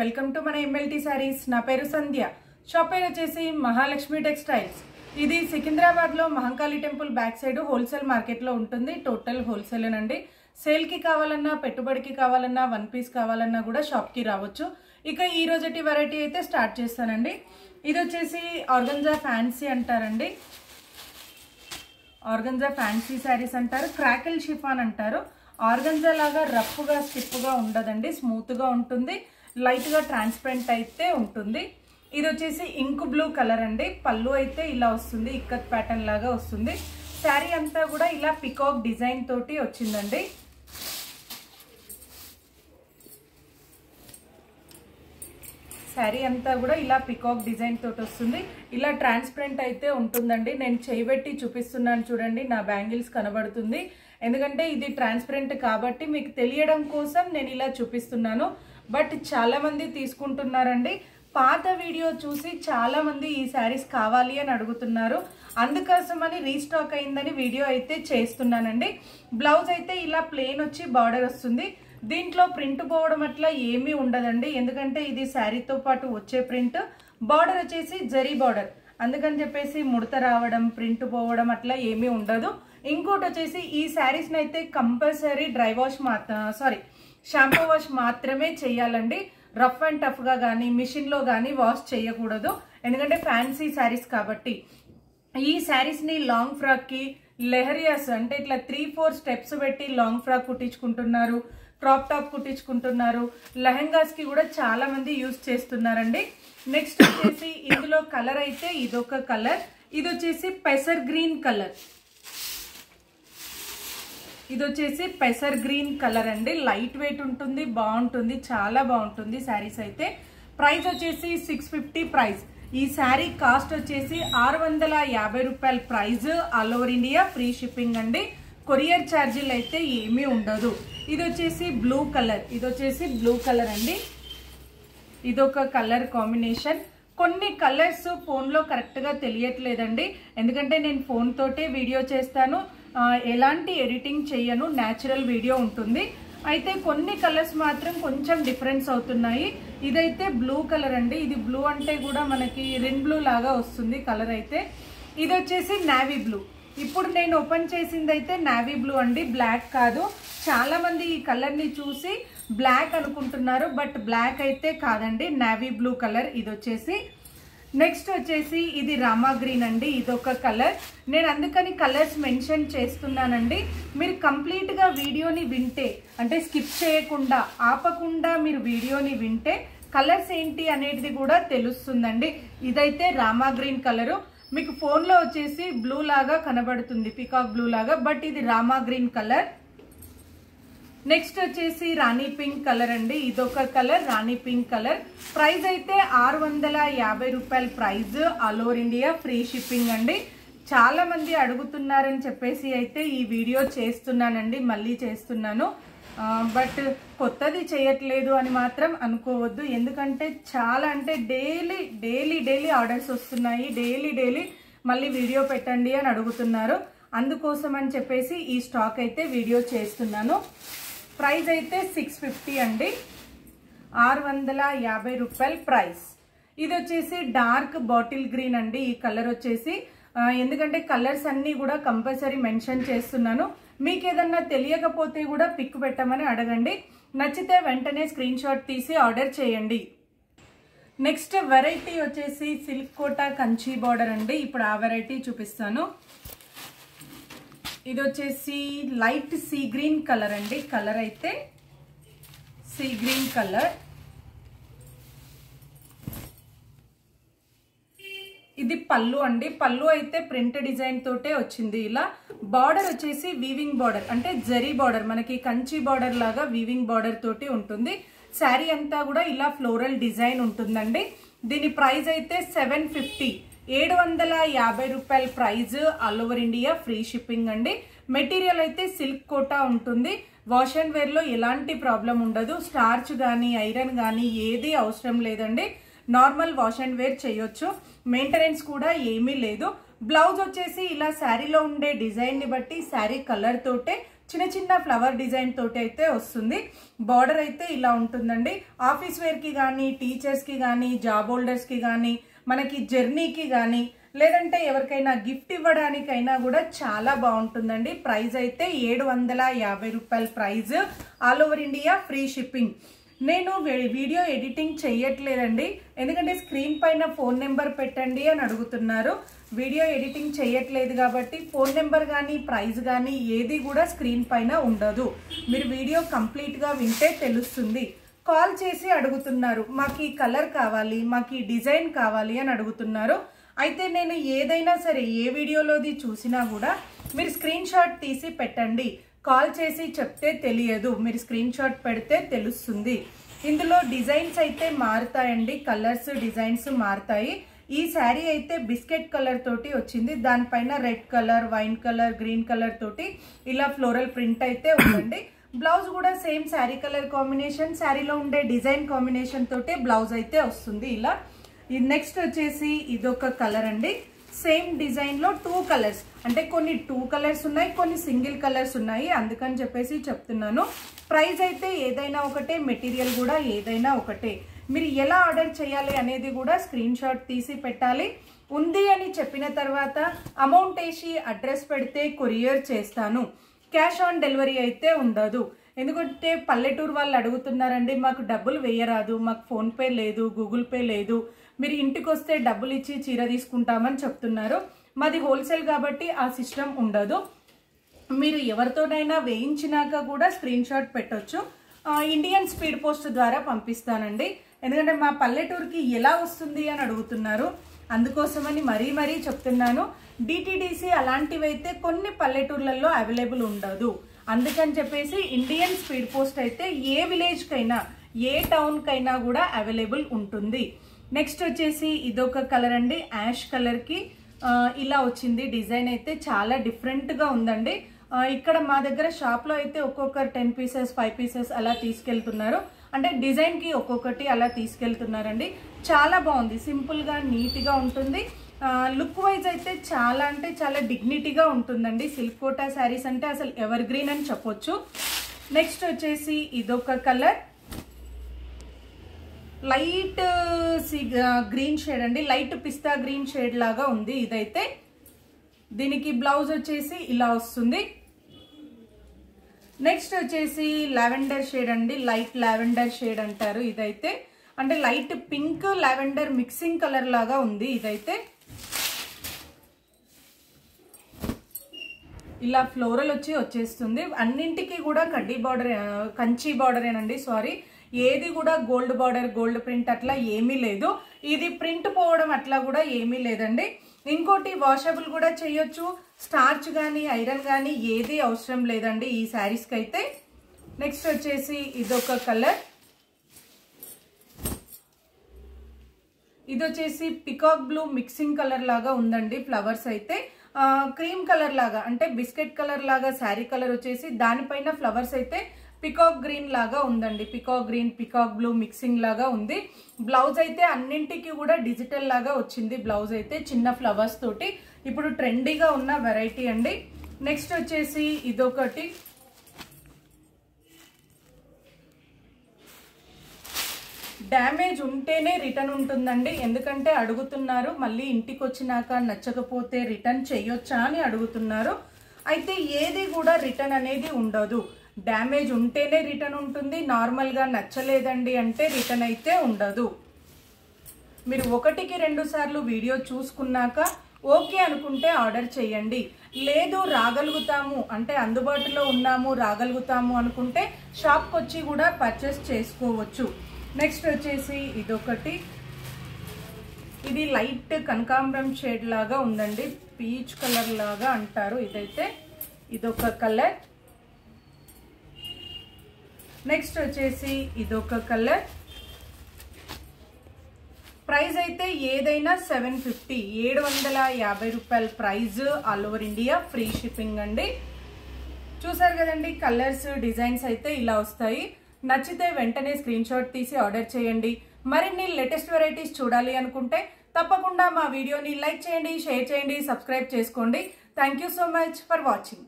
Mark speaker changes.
Speaker 1: Welcome to మన MLT saris. నా పేరు సంధ్య. షాప్ పేరు వచ్చేసి మహాలక్ష్మి టెక్స్టైల్స్. ఇది సికింద్రాబాద్ లో Mahankali temple back side wholesale market లో ఉంటుంది. టోటల్ హోల్సేల్ అండి. సేల్ కి కావాలన్నా, పెట్టుబడికి కావాలన్నా, వన్ పీస్ కావాలన్నా కూడా షాప్ కి రావచ్చు. ఇక ఈ రోజటి వెరైటీ అయితే స్టార్ట్ చేస్తానండి. ఇది వచ్చేసి ఆర్గంజా ఫ్యాన్సీ అంటారండి. ఆర్గంజా ఫ్యాన్సీ శారీస్ అంటారు, క్రాకిల్ షిఫాన్ అంటారు. ఆర్గంజా లాగా రఫ్గా స్టిఫ్గా ఉండదండి, స్మూత్గా ఉంటుంది, లైట్గా ట్రాన్స్పరెంట్ అయితే ఉంటుంది. ఇది వచ్చేసి ఇంక్ బ్లూ కలర్ అండి. పళ్ళు అయితే ఇలా వస్తుంది, ఇక్కత్ ప్యాటర్న్ లాగా వస్తుంది. శారీ అంతా కూడా ఇలా పికాక్ డిజైన్ తోటి వచ్చిందండి. శారీ అంతా కూడా ఇలా పికాక్ డిజైన్ తోటి వస్తుంది. ఇలా ట్రాన్స్పరెంట్ అయితే ఉంటుందండి. నేను చేయబెట్టి చూపిస్తున్నాను చూడండి, నా బ్యాంగిల్స్ కనబడుతుంది. ఎందుకంటే ఇది ట్రాన్స్పరెంట్ కాబట్టి మీకు తెలియడం కోసం నేను ఇలా చూపిస్తున్నాను. బట్ చాలా మంది తీసుకుంటున్నారండి. పాత వీడియో చూసి చాలా మంది ఈ శారీస్ కావాలి అని అడుగుతున్నారు. అందుకోసమని రీస్టాక్ అయిందని వీడియో అయితే చేస్తున్నానండి. బ్లౌజ్ అయితే ఇలా ప్లెయిన్ వచ్చి బార్డర్ వస్తుంది. దీంట్లో ప్రింట్ పోవడం అట్లా ఏమీ ఉండదండి, ఎందుకంటే ఇది శారీతో పాటు వచ్చే ప్రింట్. బార్డర్ వచ్చేసి జరీ బార్డర్, అందుకని చెప్పేసి ముడత రావడం, ప్రింట్ పోవడం అట్లా ఏమీ ఉండదు. ఇంకోటి వచ్చేసి ఈ శారీస్ని అయితే compulsory dry wash shampoo wash మాత్రమే చేయాలండి. రఫ్ అండ్ టఫ్గా కానీ మిషన్లో కానీ వాష్ చేయకూడదు, ఎందుకంటే ఫ్యాన్సీ శారీస్ కాబట్టి. ఈ శారీస్ని లాంగ్ ఫ్రాక్కి, లెహరియాస్ అంటే ఇట్లా 3-4 స్టెప్స్ పెట్టి లాంగ్ ఫ్రాక్ కుట్టించుకుంటున్నారు, క్రాప్ టాప్ కుట్టించుకుంటున్నారు, లెహంగాస్ కి కూడా చాలా మంది యూజ్ చేస్తున్నారండి. నెక్స్ట్ వచ్చేసి ఇందులో కలర్ అయితే ఇదొక కలర్. ఇది వచ్చేసి పెసర్ గ్రీన్ కలర్. ఇది వచ్చేసి పెసర్ గ్రీన్ కలర్ అండి. లైట్ వెయిట్ ఉంటుంది, బాగుంటుంది, చాలా బాగుంటుంది శారీస్ అయితే. ప్రైస్ వచ్చేసి 650 ప్రైస్. ఈ శారీ కాస్ట్ వచ్చేసి 650 రూపాయల price. All over India free shipping అండి. కొరియర్ ఛార్జీలు అయితే ఏమీ ఉండదు. ఇది వచ్చేసి బ్లూ కలర్. ఇది వచ్చేసి బ్లూ కలర్ అండి. ఇదొక కలర్ కాంబినేషన్. కొన్ని కలర్స్ ఫోన్లో కరెక్ట్గా తెలియట్లేదండి, ఎందుకంటే నేను ఫోన్ తోటే వీడియో చేస్తాను, ఎలాంటి ఎడిటింగ్ చేయను, న్యాచురల్ వీడియో ఉంటుంది. అయితే కొన్ని కలర్స్ మాత్రం కొంచెం డిఫరెన్స్ అవుతున్నాయి. ఇదైతే బ్లూ కలర్ అండి. ఇది బ్లూ అంటే కూడా మనకి రిన్ బ్లూ లాగా వస్తుంది కలర్ అయితే. ఇది వచ్చేసి నావీ బ్లూ. ఇప్పుడు నేను ఓపెన్ చేసింది అయితే నావీ బ్లూ అండి, బ్లాక్ కాదు. చాలా మంది ఈ కలర్ ని చూసి బ్లాక్ అనుకుంటున్నారు, బట్ బ్లాక్ అయితే కాదండి, నావీ బ్లూ కలర్. ఇది వచ్చేసి నెక్స్ట్ వచ్చేసి ఇది రామా గ్రీన్ అండి. ఇదొక కలర్. నేను అందుకని కలర్స్ మెన్షన్ చేస్తున్నానండి. మీరు కంప్లీట్ గా వీడియోని వింటే, అంటే స్కిప్ చేయకుండా, ఆపకుండా మీరు వీడియోని వింటే కలర్స్ ఏంటి అనేది కూడా తెలుస్తుందండి. ఇదైతే రామా గ్రీన్ కలరు. మీకు ఫోన్లో వచ్చేసి బ్లూ లాగా కనబడుతుంది, పికాక్ బ్లూ లాగా, బట్ ఇది రామా గ్రీన్ కలర్. నెక్స్ట్ వచ్చేసి రాణి పింక్ కలర్ అండి. ఇదొక కలర్, రాణి పింక్ కలర్. ప్రైస్ అయితే 650 రూపాయల price. All over India free shipping అండి. చాలా మంది అడుగుతున్నారని చెప్పేసి అయితే ఈ వీడియో చేస్తున్నానండి, మళ్ళీ చేస్తున్నాను. బట్ కొత్తది చేయట్లేదు అని మాత్రం అనుకోవద్దు, ఎందుకంటే చాలా అంటే డైలీ ఆర్డర్స్ వస్తున్నాయి. డైలీ మళ్ళీ వీడియో పెట్టండి అని అడుగుతున్నారు. అందుకోసం అని చెప్పేసి ఈ స్టాక్ అయితే వీడియో చేస్తున్నాను. ప్రైస్ అయితే 650 అండి, 650 రూపాయల ప్రైస్. ఇది వచ్చేసి డార్క్ బాటిల్ గ్రీన్ అండి. ఈ కలర్ వచ్చేసి ఎందుకంటే కలర్స్ అన్ని కూడా కంపల్సరీ మెన్షన్ చేస్తున్నాను. మీకు ఏదన్నా తెలియకపోతే కూడా పిక్ పెట్టమని అడగండి. నచ్చితే వెంటనే స్క్రీన్ షాట్ తీసి ఆర్డర్ చేయండి. నెక్స్ట్ వెరైటీ వచ్చేసి సిల్క్ కోటా కంచి బార్డర్ అండి. ఇప్పుడు ఆ వెరైటీ చూపిస్తాను. ఇది వచ్చేసి లైట్ సీ గ్రీన్ కలర్ అండి. కలర్ అయితే సీ గ్రీన్ కలర్. ఇది పళ్ళు అండి. పళ్ళు అయితే ప్రింట్ డిజైన్ తోటే వచ్చింది. ఇలా బార్డర్ వచ్చేసి వీవింగ్ బార్డర్, అంటే జరీ బార్డర్, మనకి కంచి బార్డర్ లాగా వీవింగ్ బార్డర్ తోటి ఉంటుంది. శారీ అంతా కూడా ఇలా ఫ్లోరల్ డిజైన్ ఉంటుందండి. దీని ప్రైస్ అయితే 750 రూపాయల price. All over India free shipping అండి. మెటీరియల్ అయితే సిల్క్ కోటా ఉంటుంది. వాష్ అండ్ వేర్ లో ఎలాంటి ప్రాబ్లం ఉండదు. స్టార్చ్ కానీ ఐరన్ కానీ ఏది అవసరం లేదండి. నార్మల్ వాష్ అండ్ వేర్ చేయొచ్చు, మెయింటెనెన్స్ కూడా ఏమీ లేదు. బ్లౌజ్ వచ్చేసి ఇలా శారీలో ఉండే డిజైన్ ని బట్టి శారీ కలర్ తోటే చిన్న చిన్న ఫ్లవర్ డిజైన్ తోటి అయితే వస్తుంది. బార్డర్ అయితే ఇలా ఉంటుందండి. ఆఫీస్ వేర్కి కానీ, టీచర్స్కి కానీ, జాబ్ హోల్డర్స్కి కానీ, మనకి జర్నీకి కానీ, లేదంటే ఎవరికైనా గిఫ్ట్ ఇవ్వడానికైనా కూడా చాలా బాగుంటుందండి. ప్రైస్ అయితే 750 రూపాయల price. All over India free shipping. నేను వీడియో ఎడిటింగ్ చెయ్యట్లేదండి, ఎందుకంటే స్క్రీన్ పైన ఫోన్ నెంబర్ పెట్టండి అని అడుగుతున్నారు. వీడియో ఎడిటింగ్ చెయ్యట్లేదు కాబట్టి ఫోన్ నెంబర్ కానీ ప్రైస్ కానీ ఏది కూడా స్క్రీన్ పైన ఉండదు. మీరు వీడియో కంప్లీట్గా వింటే తెలుస్తుంది. కాల్ చేసి అడుగుతున్నారు, మాకు ఈ కలర్ కావాలి, మాకు ఈ డిజైన్ కావాలి అని అడుగుతున్నారు. అయితే నేను ఏదైనా సరే ఏ వీడియోలోది చూసినా కూడా మీరు స్క్రీన్ షాట్ తీసి పెట్టండి. కాల్ చేసి చెప్తే తెలియదు, మీరు స్క్రీన్ షాట్ పెడితే తెలుస్తుంది. ఇందులో డిజైన్స్ అయితే మారుతాయండి, కలర్స్ డిజైన్స్ మారుతాయి. ఈ శారీ అయితే బిస్కెట్ కలర్ తోటి వచ్చింది, దానిపైన red colour, wine colour, green colour తోటి ఇలా ఫ్లోరల్ ప్రింట్ అయితే ఉందండి. బ్లౌజ్ కూడా సేమ్ శారీ కలర్ కాంబినేషన్, శారీలో ఉండే డిజైన్ కాంబినేషన్ తోటి బ్లౌజ్ అయితే వస్తుంది ఇలా. నెక్స్ట్ వచ్చేసి ఇదొక కలర్ అండి. సేమ్ డిజైన్ లో 2 కలర్స్, అంటే కొన్ని 2 కలర్స్ ఉన్నాయి, కొన్ని సింగిల్ కలర్స్ ఉన్నాయి, అందుకని చెప్పేసి చెప్తున్నాను. ప్రైస్ అయితే ఏదైనా ఒకటే, మెటీరియల్ కూడా ఏదైనా ఒకటే. మీరు ఎలా ఆర్డర్ చేయాలి అనేది కూడా స్క్రీన్ షాట్ తీసి పెట్టాలి. ఉంది అని చెప్పిన తర్వాత అమౌంట్ వేసి అడ్రస్ పెడితే కొరియర్ చేస్తాను. క్యాష్ ఆన్ డెలివరీ అయితే ఉండదు. ఎందుకంటే పల్లెటూరు వాళ్ళు అడుగుతున్నారండి, మాకు డబ్బులు వేయరాదు, మాకు ఫోన్పే లేదు, గూగుల్ పే లేదు, మీరు ఇంటికి వస్తే డబ్బులు ఇచ్చి చీర తీసుకుంటామని చెప్తున్నారు. మాది హోల్సేల్ కాబట్టి ఆ సిస్టమ్ ఉండదు. మీరు ఎవరితోనైనా వేయించినాక కూడా స్క్రీన్ షాట్ పెట్టొచ్చు. ఇండియన్ స్పీడ్ పోస్ట్ ద్వారా పంపిస్తానండి, ఎందుకంటే మా పల్లెటూరుకి ఎలా వస్తుంది అని అడుగుతున్నారు, అందుకోసమని మరీ చెప్తున్నాను. డిటిడిసి అలాంటివి అయితే కొన్ని పల్లెటూర్లలో అవైలబుల్ ఉండదు, అందుకని చెప్పేసి ఇండియన్ స్పీడ్ పోస్ట్ అయితే ఏ విలేజ్కైనా ఏ టౌన్కైనా కూడా అవైలబుల్ ఉంటుంది. నెక్స్ట్ వచ్చేసి ఇదొక కలర్ అండి, యాష్ కలర్కి ఇలా వచ్చింది. డిజైన్ అయితే చాలా డిఫరెంట్గా ఉందండి. ఇక్కడ మా దగ్గర షాప్లో అయితే ఒక్కొక్కరు 10 పీసెస్ 5 పీసెస్ అలా తీసుకెళ్తున్నారు, అంటే డిజైన్కి ఒక్కొక్కటి అలా తీసుకెళ్తున్నారండి. చాలా బాగుంది, సింపుల్గా నీట్గా ఉంటుంది. లుక్ వైజ్ అయితే చాలా అంటే చాలా డిగ్నిటీగా ఉంటుందండి. సిల్క్ కోటా శారీస్ అంటే అసలు ఎవర్ గ్రీన్ అని చెప్పొచ్చు. నెక్స్ట్ వచ్చేసి ఇదొక కలర్, లైట్ గ్రీన్ షేడ్ అండి, లైట్ పిస్తా గ్రీన్ షేడ్ లాగా ఉంది ఇదైతే. దీనికి బ్లౌజ్ వచ్చేసి ఇలా వస్తుంది. నెక్స్ట్ వచ్చేసి లావెండర్ షేడ్ అండి, లైట్ లావెండర్ షేడ్ అంటారు ఇదైతే, అంటే light pink lavender mixing colour లాగా ఉంది ఇదైతే. ఇలా ఫ్లోరల్ వచ్చేస్తుంది. అన్నింటికి కూడా కడ్డీ బార్డర్, కంచి బార్డరేనండి, సారీ, ఏది కూడా గోల్డ్ బార్డర్, గోల్డ్ ప్రింట్ అట్లా ఏమీ లేదు. ఇది ప్రింట్ పోవడం అట్లా కూడా ఏమీ లేదండి. ఇంకోటి వాషబుల్ కూడా చేయొచ్చు, స్టార్చ్ కానీ ఐరన్ కానీ ఏది అవసరం లేదండి ఈ శారీస్కి అయితే. నెక్స్ట్ వచ్చేసి ఇదొక కలర్, ఇది వచ్చేసి పికాక్ బ్లూ మిక్సింగ్ కలర్ లాగా ఉందండి. ఫ్లవర్స్ అయితే క్రీమ్ కలర్ లాగా, అంటే బిస్కెట్ కలర్ లాగా శారీ కలర్ వచ్చేసి, దానిపైన ఫ్లవర్స్ అయితే పికాక్ గ్రీన్ లాగా ఉందండి. Peacock green, peacock blue mixing లాగా ఉంది. బ్లౌజ్ అయితే అన్నింటికి కూడా డిజిటల్ లాగా వచ్చింది. బ్లౌజ్ అయితే చిన్న ఫ్లవర్స్ తోటి, ఇప్పుడు ట్రెండీగా ఉన్న వెరైటీ అండి. నెక్స్ట్ వచ్చేసి ఇదొకటి, డ్యామేజ్ ఉంటేనే రిటర్న్ ఉంటుందండి, ఎందుకంటే అడుగుతున్నారు మళ్ళీ ఇంటికి వచ్చినాక నచ్చకపోతే రిటర్న్ చేయొచ్చా అని అడుగుతున్నారు. అయితే ఏది కూడా రిటర్న్ అనేది ఉండదు, డ్యామేజ్ ఉంటేనే రిటర్న్ ఉంటుంది. నార్మల్గా నచ్చలేదండి అంటే రిటర్న్ అయితే ఉండదు. మీరు 1-2 సార్లు వీడియో చూసుకున్నాక ఓకే అనుకుంటే ఆర్డర్ చేయండి. లేదు రాగలుగుతాము అంటే అందుబాటులో ఉన్నాము రాగలుగుతాము అనుకుంటే షాప్కి వచ్చి కూడా పర్చేస్ చేసుకోవచ్చు. నెక్స్ట్ వచ్చేసి ఇదొకటి, ఇది లైట్ కనకాంబరం షేడ్ లాగా ఉందండి, పీచ్ కలర్ లాగా అంటారు ఇదైతే. ఇదొక కలర్. నెక్స్ట్ వచ్చేసి ఇదొక కలర్. ప్రైస్ అయితే ఏదైనా 750 రూపాయల price. All over India free shipping అండి. చూసారు కదండి, కలర్స్ డిజైన్స్ అయితే ఇలా వస్తాయి. నచ్చితే వెంటనే స్క్రీన్ షాట్ తీసి ఆర్డర్ చేయండి. మరిన్ని లేటెస్ట్ వెరైటీస్ చూడాలి అనుకుంటే తప్పకుండా మా వీడియోని లైక్ చేయండి, షేర్ చేయండి, సబ్స్క్రైబ్ చేసుకోండి. Thank you so much for watching.